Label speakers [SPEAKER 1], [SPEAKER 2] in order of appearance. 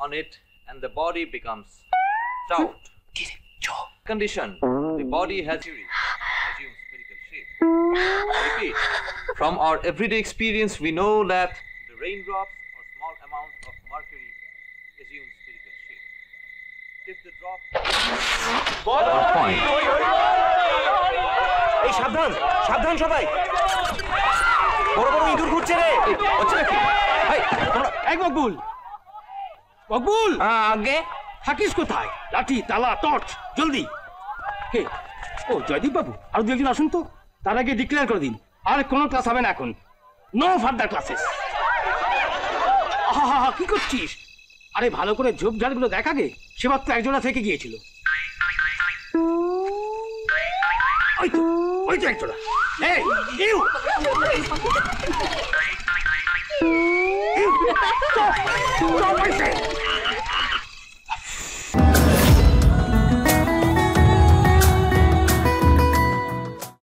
[SPEAKER 1] on it and the body becomes stout. Condition, the body has assumes spherical shape. Repeat, from our everyday experience we know that the raindrops or small amount of mercury assume spherical shape. If the drop point.
[SPEAKER 2] এই সাবধান সাবধান সবাই বড় বড় ইঁদুর ঘুরছে রে
[SPEAKER 1] হচ্ছে নাকি?
[SPEAKER 3] এই মকবুল মকবুল
[SPEAKER 2] আগে
[SPEAKER 3] থাকিস কোথায়? লাঠি তালা টর্চ জলদি। কে? ও জয়দীপ বাবু আর দু একজন আসুন তো, তার আগে ডিক্লেয়ার করে দিন আর কোনো ক্লাস হবে না এখন, নো ফার্দার ক্লাসেস। কি করছিস? আরে ভালো করে ঝোপঝাড়গুলো দেখ আগে, সেবার তো একজোড়া থেকে গিয়েছিল। ওই তো একজোড়া। এই you stop! Stop! I say!